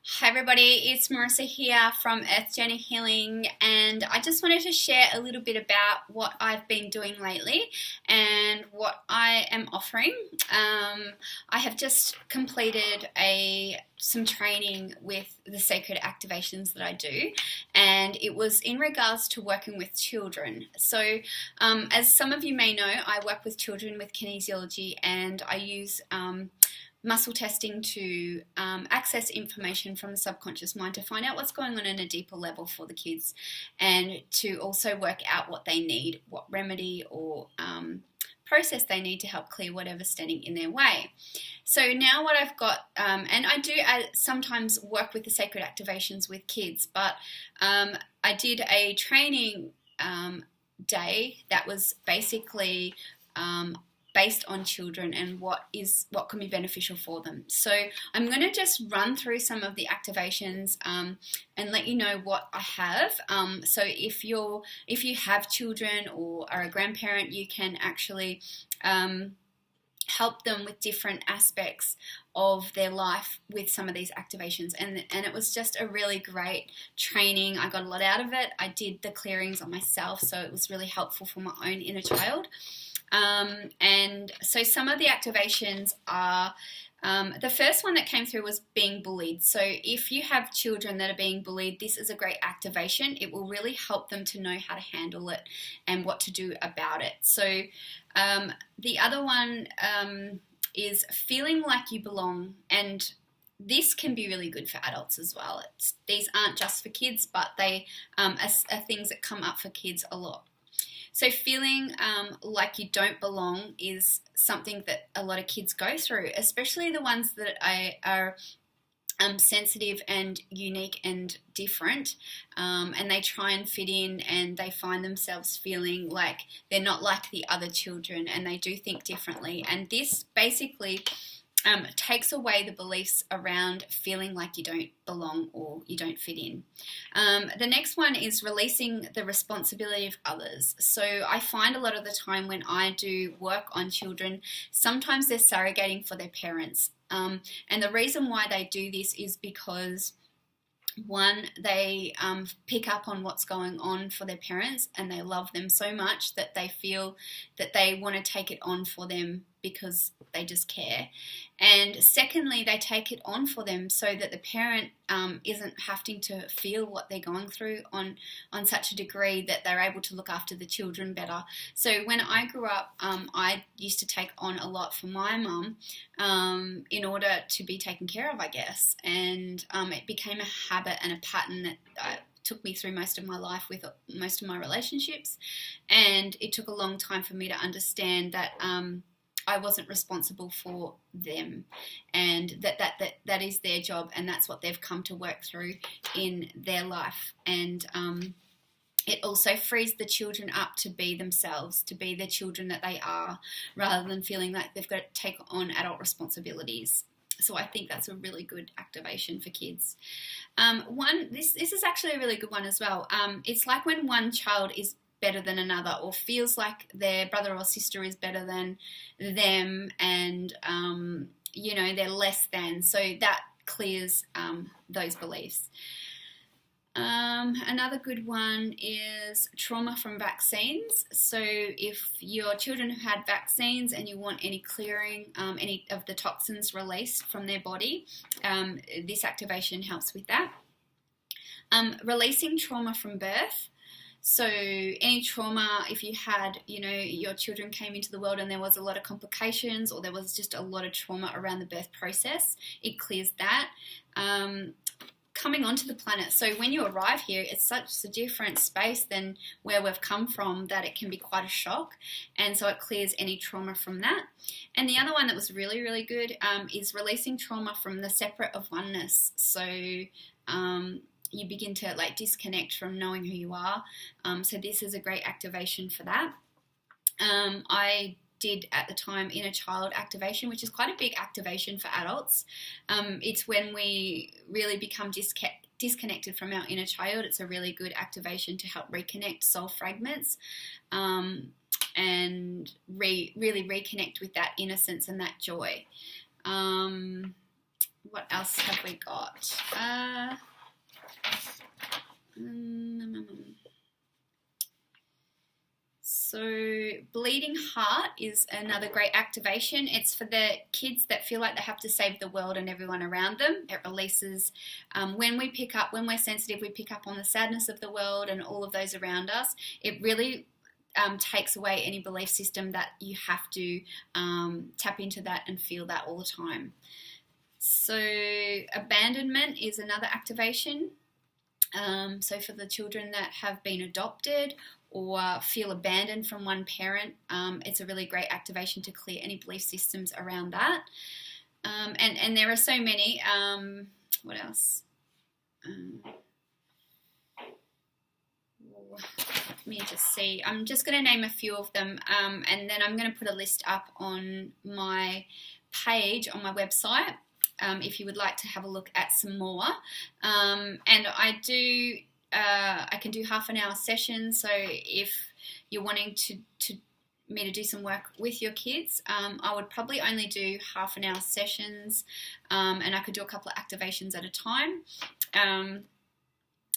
Hi everybody, it's Marissa here from Earth Journey Healing, and I just wanted to share a little bit about what I've been doing lately and what I am offering. I have just completed some training with the sacred activations that I do, and it was in regards to working with children. So, as some of you may know, I work with children with kinesiology, and I use muscle testing to access information from the subconscious mind to find out what's going on a deeper level for the kids, and to also work out what they need, what remedy or process they need to help clear whatever's standing in their way. So now what I've got, and I do sometimes work with the sacred activations with kids, but I did a training day that was basically based on children and what can be beneficial for them. So I'm going to just run through some of the activations and let you know what I have. So if you have children or are a grandparent, you can actually help them with different aspects of their life with some of these activations, and it was just a really great training. I got a lot out of it. I did the clearings on myself, so it was really helpful for my own inner child. And so some of the activations are, the first one that came through was being bullied. So if you have children that are being bullied, this is a great activation. It will really help them to know how to handle it and what to do about it. So the other one is feeling like you belong, and this can be really good for adults as well. These aren't just for kids, but they are things that come up for kids a lot. So feeling like you don't belong is something that a lot of kids go through, especially the ones that are sensitive and unique and different, and they try and fit in, and they find themselves feeling like they're not like the other children, and they do think differently. And this basically takes away the beliefs around feeling like you don't belong or you don't fit in. The next one is releasing the responsibility of others. So I find a lot of the time when I do work on children, sometimes they're surrogating for their parents. And the reason why they do this is because, one, they pick up on what's going on for their parents, and they love them so much that they feel that they want to take it on for them because they just care. And secondly, they take it on for them so that the parent isn't having to feel what they're going through on such a degree that they're able to look after the children better. So when I grew up, I used to take on a lot for my mum in order to be taken care of, I guess. And it became a habit and a pattern that took me through most of my life with most of my relationships. And it took a long time for me to understand that I wasn't responsible for them, and that is their job, and that's what they've come to work through in their life. And it also frees the children up to be themselves, to be the children that they are, rather than feeling like they've got to take on adult responsibilities. So I think that's a really good activation for kids. This is actually a really good one as well. It's like when one child is better than another, or feels like their brother or sister is better than them, and they're less than. So that clears those beliefs. Another good one is trauma from vaccines. So if your children have had vaccines and you want any clearing, any of the toxins released from their body, this activation helps with that. Releasing trauma from birth. So any trauma, if you had, your children came into the world and there was a lot of complications, or there was just a lot of trauma around the birth process, it clears that. Coming onto the planet. So when you arrive here, it's such a different space than where we've come from that it can be quite a shock. And so it clears any trauma from that. And the other one that was really, really good is releasing trauma from the separate of oneness. So you begin to disconnect from knowing who you are. So this is a great activation for that. I did at the time inner child activation, which is quite a big activation for adults. It's when we really become disconnected from our inner child. It's a really good activation to help reconnect soul fragments and really reconnect with that innocence and that joy. what else have we got? So bleeding heart is another great activation. It's for the kids that feel like they have to save the world and everyone around them. It releases, when we're sensitive, we pick up on the sadness of the world and all of those around us. It really takes away any belief system that you have to tap into that and feel that all the time. So abandonment is another activation. So for the children that have been adopted or feel abandoned from one parent, it's a really great activation to clear any belief systems around that. And there are so many. What else? Let me just see. I'm just going to name a few of them, and then I'm going to put a list up on my page on my website if you would like to have a look at some more. And I can do half an hour sessions, so if you're wanting me to do some work with your kids, I would probably only do half an hour sessions, and I could do a couple of activations at a time.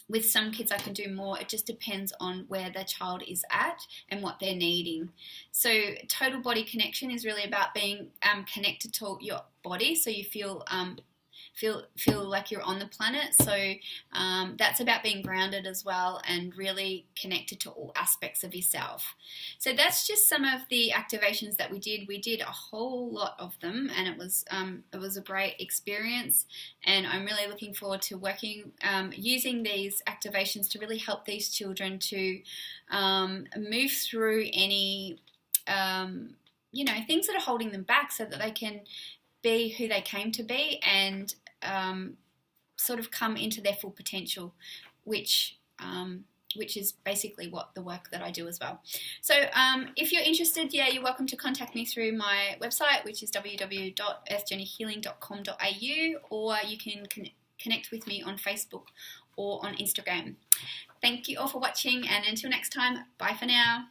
With some kids I can do more. It just depends on where the child is at and what they're needing. So total body connection is really about being connected to your body, so you feel like you're on the planet. So that's about being grounded as well and really connected to all aspects of yourself. So that's just some of the activations that we did. We did a whole lot of them, and it was a great experience, and I'm really looking forward to working using these activations to really help these children to move through any things that are holding them back, so that they can be who they came to be and sort of come into their full potential, which is basically what the work that I do as well. So if you're interested, you're welcome to contact me through my website, which is www.earthjourneyhealing.com.au, or you can connect with me on Facebook or on Instagram. Thank you all for watching, and until next time, bye for now.